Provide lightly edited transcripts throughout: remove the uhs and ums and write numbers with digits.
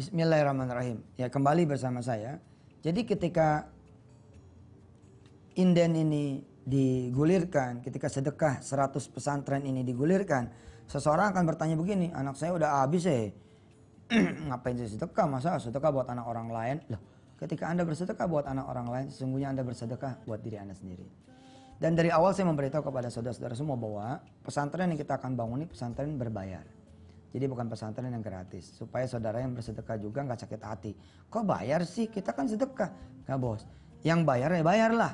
Bismillahirrahmanirrahim. Ya, kembali bersama saya. Jadi ketika inden ini digulirkan, ketika sedekah 100 pesantren ini digulirkan, seseorang akan bertanya begini, anak saya udah habis ngapain saya sedekah? Masa sedekah buat anak orang lain? Loh, ketika Anda bersedekah buat anak orang lain, sesungguhnya Anda bersedekah buat diri Anda sendiri. Dan dari awal saya memberitahu kepada saudara-saudara semua bahwa pesantren yang kita akan bangun ini pesantren berbayar. Jadi bukan pesantren yang gratis. Supaya saudara yang bersedekah juga nggak sakit hati. Kok bayar sih? Kita kan sedekah. Nggak bos. Yang bayar ya bayarlah.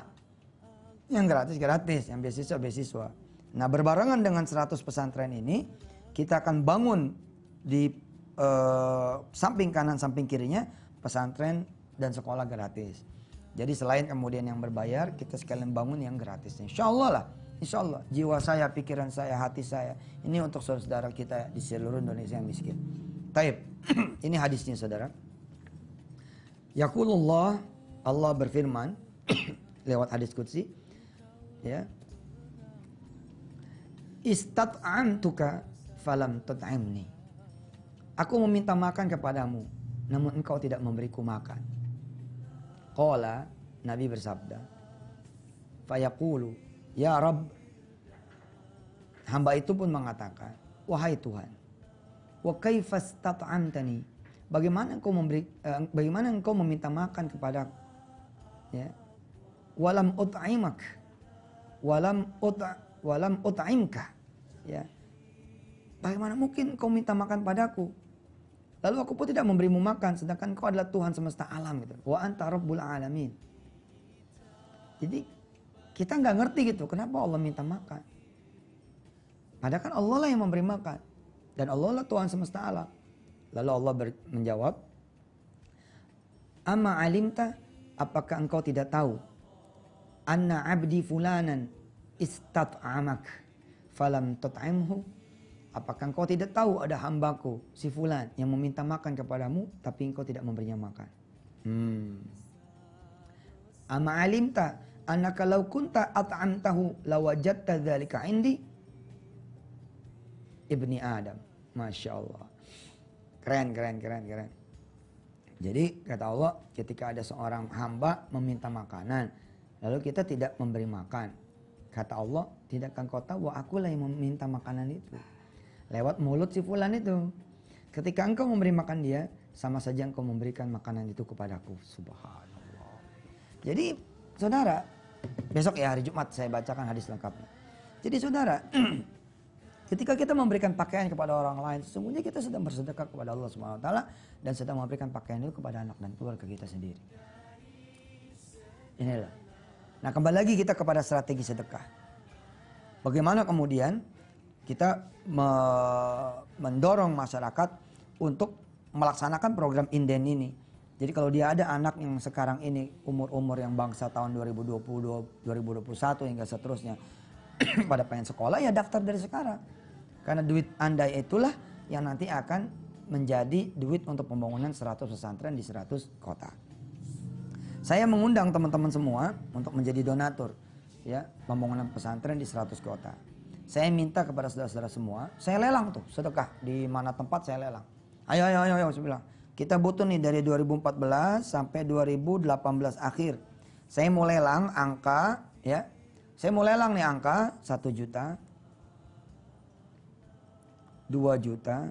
Yang gratis gratis. Yang beasiswa beasiswa. Nah, berbarengan dengan 100 pesantren ini, kita akan bangun di samping kanan samping kirinya pesantren dan sekolah gratis. Jadi selain kemudian yang berbayar, kita sekalian bangun yang gratis. Insya Allah lah. Insya Allah jiwa saya, pikiran saya, hati saya ini untuk saudara kita di seluruh Indonesia yang miskin. Taib. Ini hadisnya saudara. Yaqulullah, Allah berfirman lewat hadis qudsi, ya. Istat'amtuka falam tut'imni. Aku meminta makan kepadamu, namun engkau tidak memberiku makan. Qala, Nabi bersabda, fayaqulu, ya Rabb, hamba itu pun mengatakan, wahai Tuhan, wa kaifastat'amtani, bagaimana engkau meminta makan kepada, ya, walam ut'imak, walam ut'imka, ya, bagaimana mungkin engkau minta makan padaku, lalu aku pun tidak memberimu makan, sedangkan engkau adalah Tuhan semesta alam, gitu. Wa anta rabbul alamin. Jadi kita nggak ngerti gitu, kenapa Allah minta makan. Padahal kan Allah lah yang memberi makan. Dan Allah lah Tuhan semesta alam. Lalu Allah menjawab, Amma alimta, apakah engkau tidak tahu? Anna abdi fulanan istat'amak falam tut'imhu. Apakah engkau tidak tahu ada hambaku, si fulan, yang meminta makan kepadamu, tapi engkau tidak memberinya makan. Amma alimta, annaka law kunta at'amtahu lawajadta dzalika indi ibni Adam. Masya Allah. Keren. Jadi kata Allah, ketika ada seorang hamba meminta makanan, lalu kita tidak memberi makan, kata Allah, tidakkah kau tahu bahwa akulah yang meminta makanan itu lewat mulut si fulan itu. Ketika engkau memberi makan dia, sama saja engkau memberikan makanan itu kepadaku. Subhanallah. Jadi saudara, besok ya hari Jumat saya bacakan hadis lengkapnya. Jadi saudara, ketika kita memberikan pakaian kepada orang lain, sesungguhnya kita sedang bersedekah kepada Allah Subhanahu wa taala dan sedang memberikan pakaian itu kepada anak dan keluarga kita sendiri. Inilah. Nah, kembali lagi kita kepada strategi sedekah. Bagaimana kemudian kita mendorong masyarakat untuk melaksanakan program inden ini. Jadi kalau dia ada anak yang sekarang ini umur-umur yang bangsa tahun 2020, 2021 hingga seterusnya pada pengen sekolah, ya daftar dari sekarang. Karena duit Anda itulah yang nanti akan menjadi duit untuk pembangunan 100 pesantren di 100 kota. Saya mengundang teman-teman semua untuk menjadi donatur, ya, pembangunan pesantren di 100 kota. Saya minta kepada saudara-saudara semua, saya lelang tuh sedekah di mana tempat saya lelang. Ayo saya bilang. Kita butuh nih dari 2014 sampai 2018 akhir. Saya mau lelang angka, ya. Saya mau lelang nih angka 1 juta, 2 juta,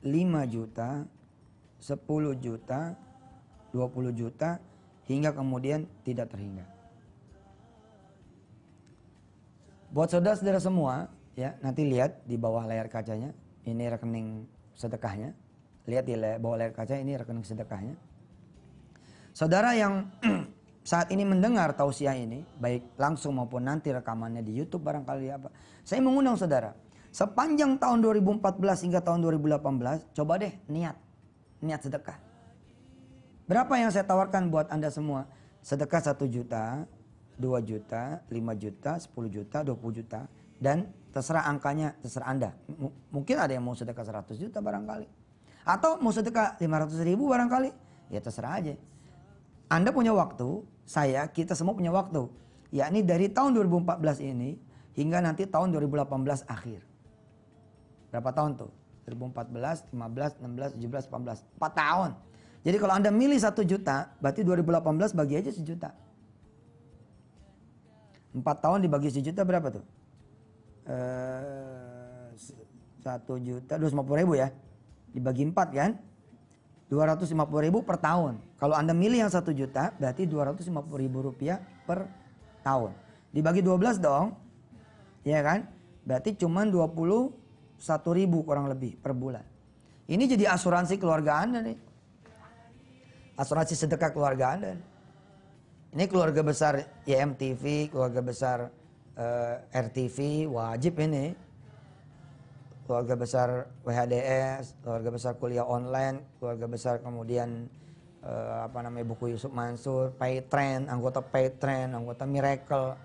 5 juta, 10 juta, 20 juta, hingga kemudian tidak terhingga. Buat saudara-saudara semua, ya, nanti lihat di bawah layar kacanya, ini rekening sedekahnya. Lihat di bawah layar kaca, ini rekening sedekahnya. Saudara yang saat ini mendengar tausiah ini, baik langsung maupun nanti rekamannya di YouTube barangkali apa. Saya mengundang saudara, sepanjang tahun 2014 hingga tahun 2018, coba deh niat sedekah. Berapa yang saya tawarkan buat Anda semua? Sedekah 1 juta, 2 juta, 5 juta, 10 juta, 20 juta. Dan terserah angkanya, terserah Anda. Mungkin ada yang mau sedekah 100 juta barangkali. Atau mau sedekah 500.000 barangkali, ya terserah aja. Anda punya waktu, kita semua punya waktu. Yakni dari tahun 2014 ini hingga nanti tahun 2018 akhir. Berapa tahun tuh? 2014, 15, 16, 17, 18. 4 tahun. Jadi kalau Anda milih 1 juta, berarti 2018 bagi aja 1 juta. 4 tahun dibagi 1 juta berapa tuh? 1 juta 250.000 ya. Dibagi 4 kan? 250.000 per tahun. Kalau Anda milih yang 1 juta, berarti 250.000 rupiah per tahun. Dibagi 12 dong. Ya kan? Berarti cuma 21.000 kurang lebih per bulan. Ini jadi asuransi keluarga Anda nih. Asuransi sedekah keluarga Anda. Ini keluarga besar YMTV, keluarga besar RTV, wajib ini. Keluarga besar WHDS, keluarga besar kuliah online, keluarga besar kemudian buku Yusuf Mansur, Paytrend, anggota Paytrend, anggota Miracle,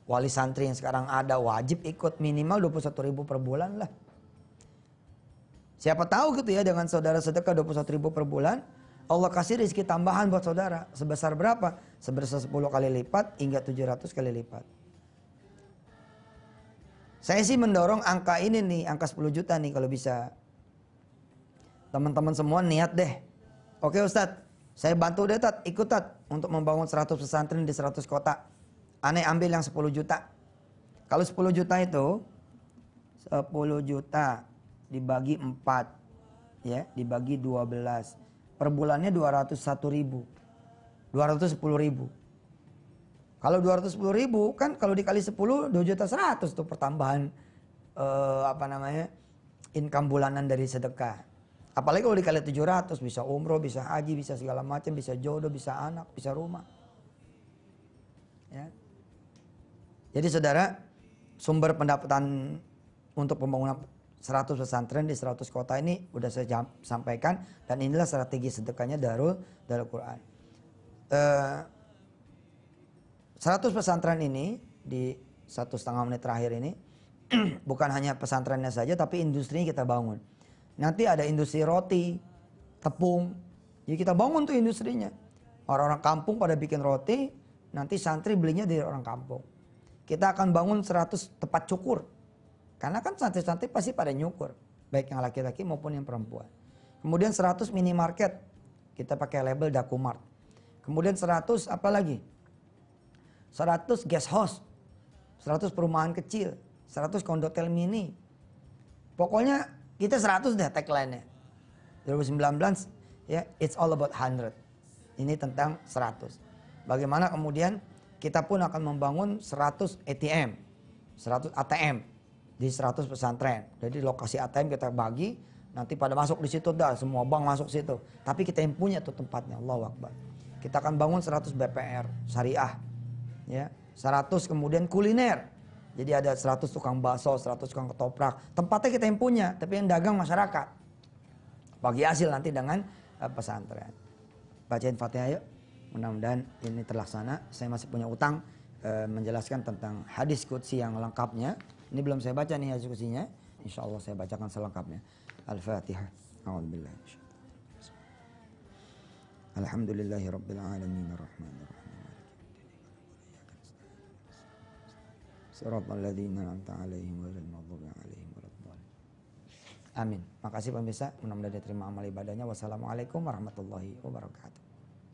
wali santri yang sekarang ada, wajib ikut minimal 21.000 per bulan lah. Siapa tahu gitu ya, dengan saudara sedekah 21.000 per bulan, Allah kasih rezeki tambahan buat saudara. Sebesar berapa? Sebesar 10 kali lipat hingga 700 kali lipat. Saya sih mendorong angka ini nih, angka 10 juta nih kalau bisa. Teman-teman semua niat deh. Oke Ustadz, saya bantu deh Tat, ikut Tat untuk membangun 100 pesantren di 100 kota. Aneh ambil yang 10 juta. Kalau 10 juta itu, 10 juta dibagi 4, ya, dibagi 12. Per bulannya 201.000. 210.000. Kalau 210.000 kan kalau dikali 10 2.100.000 tuh pertambahan income bulanan dari sedekah. Apalagi kalau dikali 700 bisa umroh, bisa haji, bisa segala macam, bisa jodoh, bisa anak, bisa rumah. Ya. Jadi saudara, sumber pendapatan untuk pembangunan 100 pesantren di 100 kota ini udah saya sampaikan, dan inilah strategi sedekahnya Darul Quran. 100 pesantren ini di 1,5 menit terakhir ini bukan hanya pesantrennya saja, tapi industrinya kita bangun. Nanti ada industri roti, tepung, jadi kita bangun tuh industrinya. Orang-orang kampung pada bikin roti, nanti santri belinya dari orang kampung. Kita akan bangun 100 tempat cukur, karena kan santri-santri pasti pada nyukur, baik yang laki-laki maupun yang perempuan. Kemudian 100 minimarket, kita pakai label Dakumart. Kemudian 100 apa lagi? 100 guest house, 100 perumahan kecil, 100 kondotel mini. Pokoknya kita 100 deh tagline-nya. 2019 ya, it's all about 100. Ini tentang 100. Bagaimana kemudian kita pun akan membangun 100 ATM, 100 ATM di 100 pesantren. Jadi lokasi ATM kita bagi, nanti pada masuk di situ dah, semua bank masuk situ. Tapi kita yang punya tuh tempatnya, Allahu Akbar. Kita akan bangun 100 BPR syariah. Ya, 100 kemudian kuliner. Jadi ada 100 tukang bakso, 100 tukang ketoprak. Tempatnya kita yang punya, tapi yang dagang masyarakat. Bagi hasil nanti dengan pesantren. Bacain Fatihah yuk. Mudah-mudahan ini terlaksana. Saya masih punya utang menjelaskan tentang hadis qudsi yang lengkapnya. Ini belum saya baca nih hadis qudsinya. Insya Allah saya bacakan selengkapnya. Al-Fatihah. A'udzubillah. Alhamdulillahirabbil alamin arrahmanir rahim. Shiratal ladzina an'amta 'alaihim ghairil maghdubi 'alaihim waladdallin. Amin. Makasih pemirsa, mudah-mudahan diterima amal ibadahnya. Wassalamualaikum warahmatullahi wabarakatuh.